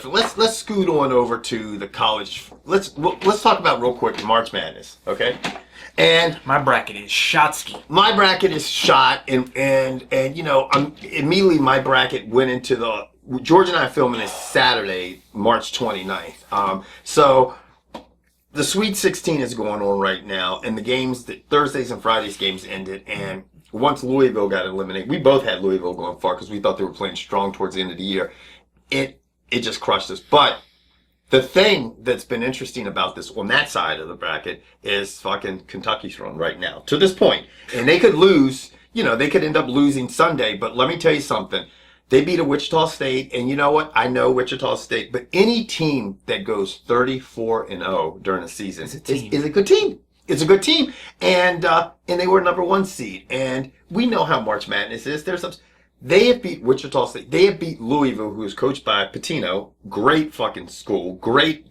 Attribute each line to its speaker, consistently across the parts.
Speaker 1: Let's scoot on over to the college. Let's talk about real quick March Madness, okay? And
Speaker 2: my bracket is Shotsky.
Speaker 1: My bracket is shot, and you know, immediately my bracket went into the George and I are filming this Saturday, March 29th. So the Sweet 16 is going on right now, and the games, the Thursdays and Fridays games ended, and once Louisville got eliminated, we both had Louisville going far because we thought they were playing strong towards the end of the year. It just crushed us. But the thing that's been interesting about this on that side of the bracket is fucking Kentucky's run right now to this point. And they could lose, you know, they could end up losing Sunday, but let me tell you something. They beat a Wichita State, and you know what? I know Wichita State, but any team that goes 34-0 during a season is a good team. It's a good team, and they were number 1 seed. And we know how March Madness is. They have beat Wichita State. They have beat Louisville, who is coached by Pitino. Great fucking school. Great.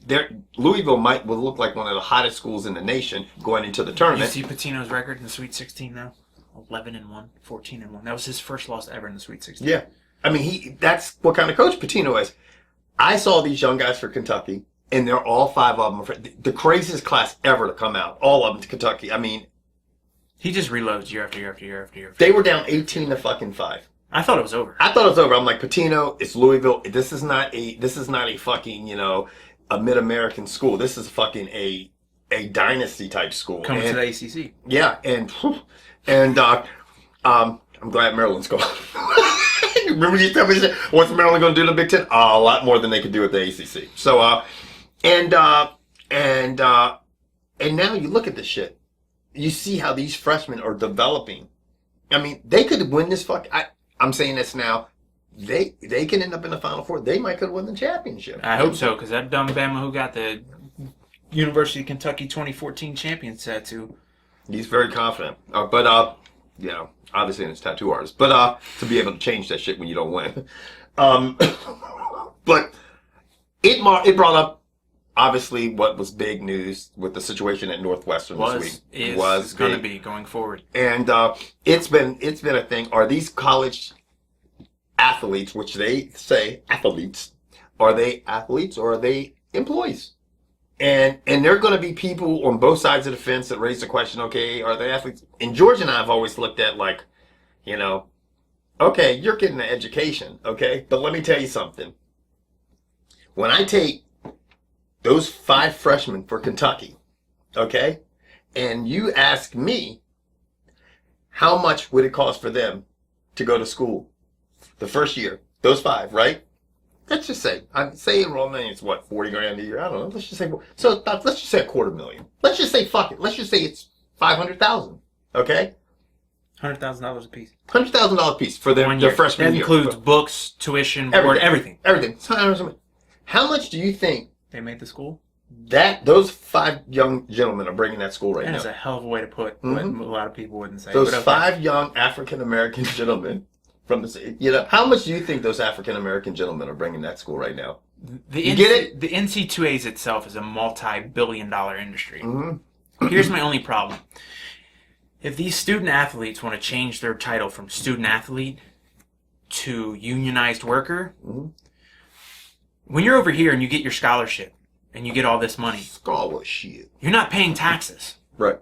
Speaker 1: Louisville will look like one of the hottest schools in the nation going into the tournament.
Speaker 2: You see Pitino's record in the Sweet 16 now? 11-1, 14-1. That was his first loss ever in the Sweet 16.
Speaker 1: Yeah. I mean, that's what kind of coach Pitino is. I saw these young guys for Kentucky, and they're all 5 of them. The craziest class ever to come out. All of them to Kentucky. I mean,
Speaker 2: he just reloads year after year after year after year.
Speaker 1: They were down 18-5.
Speaker 2: I thought it was over.
Speaker 1: I'm like, Pitino, it's Louisville. This is not a fucking, you know, a mid-American school. This is fucking a dynasty type school.
Speaker 2: Coming to the ACC.
Speaker 1: Yeah, and I'm glad Maryland's gone. Remember you tell me, what's Maryland going to do in the Big Ten? A lot more than they could do at the ACC. So, and now you look at this shit. You see how these freshmen are developing. I mean, they could win this I'm saying this now. They can end up in the Final Four. They might could win the championship.
Speaker 2: I hope so, because that dumb Bama who got the University of Kentucky 2014 champion tattoo.
Speaker 1: He's very confident. You know, obviously in his tattoo artist. But to be able to change that shit when you don't win. But it brought up obviously what was big news with the situation at Northwestern this week.
Speaker 2: Is going to be going forward.
Speaker 1: And it's been a thing. Are these college athletes, which they say athletes, are they athletes or are they employees? And there are going to be people on both sides of the fence that raise the question, okay, are they athletes? And George and I have always looked at like, you know, okay, you're getting an education, okay? But let me tell you something. When I take those 5 freshmen for Kentucky, okay, and you ask me, how much would it cost for them to go to school the first year? Those 5, right? Let's just say, enrollment is what, $40,000 a year? I don't know. Let's just say, let's just say $250,000. Let's just say, fuck it. Let's just say it's $500,000. Okay?
Speaker 2: $100,000 a piece.
Speaker 1: $100,000 a piece for their freshman year.
Speaker 2: That includes books, tuition, board, everything.
Speaker 1: Everything. How much do you think
Speaker 2: they made the school?
Speaker 1: Those 5 young gentlemen are bringing that school right now.
Speaker 2: That's a hell of a way to put what a lot of people wouldn't say.
Speaker 1: Those 5 young African American gentlemen from the, you know, how much do you think those African American gentlemen are bringing that school right now? You get it?
Speaker 2: The NCAA itself is a multi-billion-dollar industry.
Speaker 1: Mm-hmm.
Speaker 2: Here's my only problem. If these student athletes want to change their title from student athlete to unionized worker, when you're over here and you get your scholarship and you get all this money,
Speaker 1: scholarship,
Speaker 2: you're not paying taxes.
Speaker 1: Right.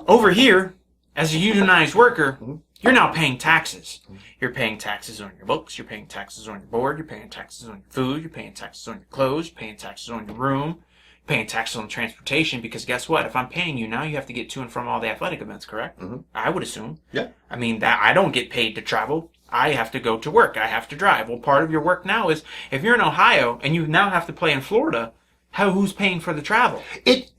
Speaker 2: Over here, as a unionized worker, you're now paying taxes. You're paying taxes on your books, you're paying taxes on your board, you're paying taxes on your food, you're paying taxes on your clothes, you're paying taxes on your room, you're paying taxes on transportation, because guess what? If I'm paying you now, you have to get to and from all the athletic events, correct? I would assume.
Speaker 1: Yeah.
Speaker 2: I mean, that I don't get paid to travel. I have to go to work. I have to drive. Well, part of your work now is, if you're in Ohio and you now have to play in Florida, who's paying for the travel?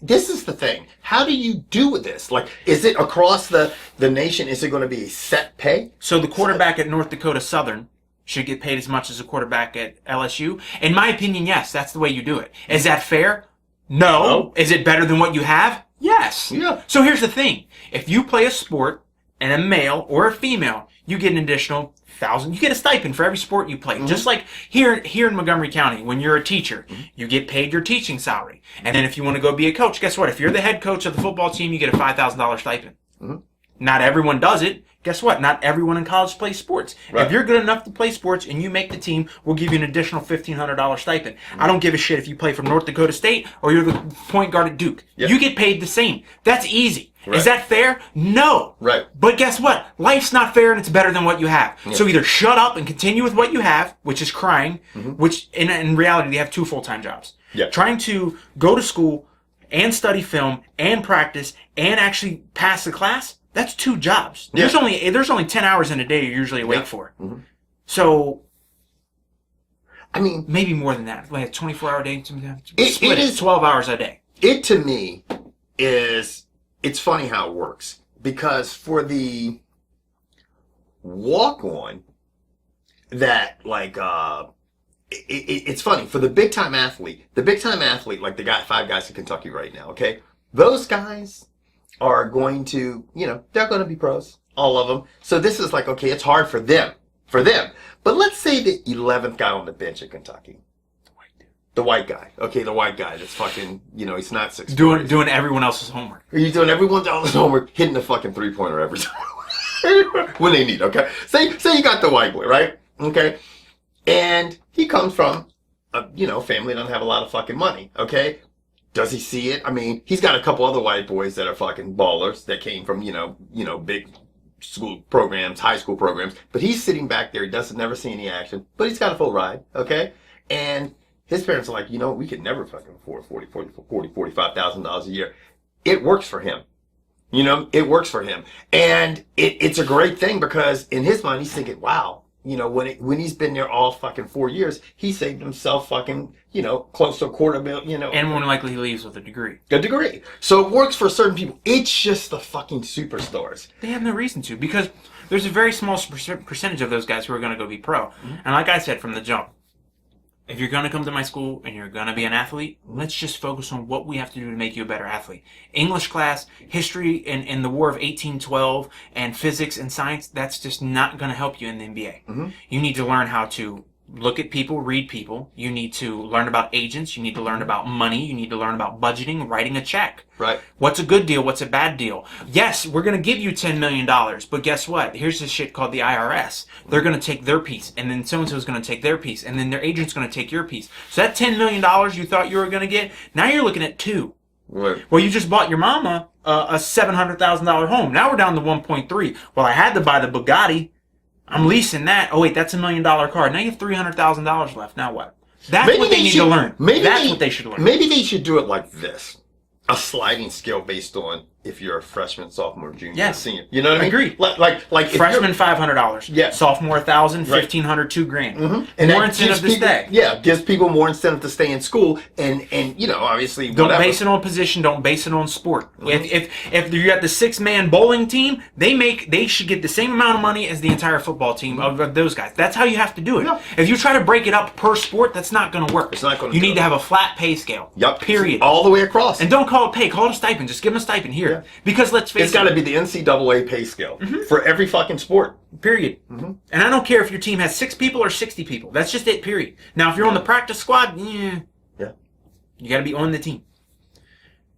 Speaker 1: This is the thing. How do you do with this? Like, is it across the nation? Is it going to be set pay?
Speaker 2: So the quarterback at North Dakota Southern should get paid as much as a quarterback at LSU? In my opinion, yes. That's the way you do it. Is that fair? No. Is it better than what you have? Yes.
Speaker 1: Yeah.
Speaker 2: So here's the thing. If you play a sport and a male or a female, you get an additional $1,000. You get a stipend for every sport you play. Just like here in Montgomery County, when you're a teacher, you get paid your teaching salary. And then if you want to go be a coach, guess what? If you're the head coach of the football team, you get a $5,000 stipend. Not everyone does it. Guess what? Not everyone in college plays sports.
Speaker 1: Right.
Speaker 2: If you're good enough to play sports and you make the team, we'll give you an additional $1,500 stipend. I don't give a shit if you play from North Dakota State or you're the point guard at Duke.
Speaker 1: Yeah.
Speaker 2: You get paid the same. That's easy.
Speaker 1: Right.
Speaker 2: Is that fair? No.
Speaker 1: Right.
Speaker 2: But guess what? Life's not fair and it's better than what you have.
Speaker 1: Yeah.
Speaker 2: So either shut up and continue with what you have, which is crying, which in reality they have 2 full-time jobs.
Speaker 1: Yeah.
Speaker 2: Trying to go to school and study film and practice and actually pass the class, that's 2 jobs.
Speaker 1: Yeah.
Speaker 2: There's only 10 hours in a day you're usually awake for. So
Speaker 1: I mean,
Speaker 2: maybe more than that. Like a 24-hour day.
Speaker 1: It is
Speaker 2: 12 hours a day.
Speaker 1: it to me is, it's funny how it works, because for the walk-on that like it's funny for the big time athlete like the 5 guys in Kentucky right now, okay, those guys are going to, they're going to be pros, all of them. So this is like, okay, it's hard for them. But let's say the 11th guy on the bench at Kentucky, the white guy, okay, the white guy that's fucking, he's not 6'.
Speaker 2: Doing everyone else's homework.
Speaker 1: He's doing everyone else's homework, hitting the fucking 3-pointer every time when they need. Okay, say you got the white boy, right? Okay, and he comes from a family that doesn't have a lot of fucking money. Okay, does he see it? I mean, he's got a couple other white boys that are fucking ballers that came from big school programs, high school programs, but he's sitting back there. He doesn't never see any action, but he's got a full ride. Okay, and his parents are like, we could never fucking afford $45,000 a year. It works for him. It works for him. And it's a great thing because in his mind, he's thinking, wow, when he's been there all fucking 4 years, he saved himself fucking, close to $250,000,
Speaker 2: And more than likely he leaves with a degree.
Speaker 1: A degree. So it works for certain people. It's just the fucking superstars.
Speaker 2: They have no reason to, because there's a very small percentage of those guys who are going to go be pro. And like I said from the jump, if you're going to come to my school and you're going to be an athlete, let's just focus on what we have to do to make you a better athlete. English class, history, and the War of 1812, and physics and science, that's just not going to help you in the NBA. You need to learn how to look at people, read people. You need to learn about agents. You need to learn about money. You need to learn about budgeting, writing a check.
Speaker 1: Right.
Speaker 2: What's a good deal? What's a bad deal? Yes, we're going to give you $10 million, but guess what? Here's this shit called the IRS. They're going to take their piece, and then so-and-so is going to take their piece, and then their agent's going to take your piece. So that $10 million you thought you were going to get, now you're looking at 2.
Speaker 1: Right.
Speaker 2: Well, you just bought your mama a $700,000 home. Now we're down to 1.3. Well, I had to buy the Bugatti. I'm leasing that. Oh wait, that's $1 million car. Now you have $300,000 left. Now what? That's what they need to learn. That's what they should learn.
Speaker 1: Maybe they should do it like this: a sliding scale based on if you're a freshman, sophomore, junior, senior. You know what I mean?
Speaker 2: Agreed.
Speaker 1: Like
Speaker 2: freshman $500.
Speaker 1: Yeah.
Speaker 2: Sophomore $1,000, $1,500, $2,000.
Speaker 1: And
Speaker 2: more
Speaker 1: that
Speaker 2: incentive to stay.
Speaker 1: Yeah, gives people more incentive to stay in school, and obviously
Speaker 2: Don't
Speaker 1: whatever.
Speaker 2: base it on position. Don't base it on sport. If you got the 6-man bowling team, they should get the same amount of money as the entire football team of those guys. That's how you have to do it.
Speaker 1: Yeah.
Speaker 2: If you try to break it up per sport, that's not going to work.
Speaker 1: It's not gonna
Speaker 2: You
Speaker 1: do
Speaker 2: need
Speaker 1: it.
Speaker 2: to have a flat pay scale.
Speaker 1: Yup.
Speaker 2: Period.
Speaker 1: All the way across.
Speaker 2: And don't call it pay. Call it a stipend. Just give them a stipend here.
Speaker 1: Yeah.
Speaker 2: Because let's face
Speaker 1: It's got to be the NCAA pay scale for every fucking sport.
Speaker 2: Period. And I don't care if your team has 6 people or 60 people. That's just it, period. Now, if you're on the practice squad,
Speaker 1: Yeah.
Speaker 2: you got to be on the team.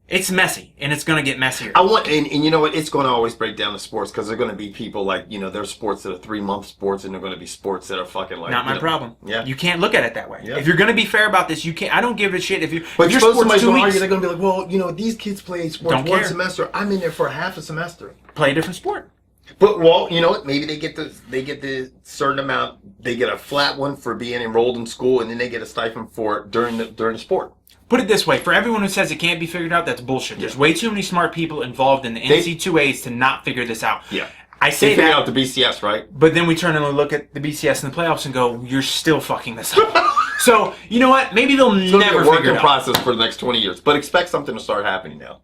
Speaker 2: It's messy, and it's going to get messier.
Speaker 1: And you know what? It's going to always break down the sports because there are going to be people like, there's sports that are 3-month sports, and there are going to be sports that are fucking like.
Speaker 2: Not my problem.
Speaker 1: Yeah.
Speaker 2: You can't look at it that way.
Speaker 1: Yeah.
Speaker 2: If you're going to be fair about this, you can't. I don't give a shit if you.
Speaker 1: But
Speaker 2: if your
Speaker 1: suppose
Speaker 2: sport's
Speaker 1: somebody's
Speaker 2: 2
Speaker 1: going to
Speaker 2: weeks,
Speaker 1: argue, they're going to be like, well, these kids play sports
Speaker 2: Don't
Speaker 1: one
Speaker 2: care.
Speaker 1: semester. I'm in there for half a semester.
Speaker 2: play a different sport.
Speaker 1: But you know what? Maybe they get the certain amount. They get a flat one for being enrolled in school, and then they get a stipend for it during the sport.
Speaker 2: Put it this way, for everyone who says it can't be figured out, that's bullshit. There's way too many smart people involved in the NC2As to not figure this out.
Speaker 1: Yeah.
Speaker 2: I say
Speaker 1: They figure
Speaker 2: that,
Speaker 1: out the BCS, right?
Speaker 2: but then we turn and look at the BCS in the playoffs and go, you're still fucking this up. So, you know what? Maybe they'll
Speaker 1: It's going to be
Speaker 2: never
Speaker 1: a
Speaker 2: figure
Speaker 1: working
Speaker 2: it out.
Speaker 1: process for the next 20 years. But expect something to start happening now.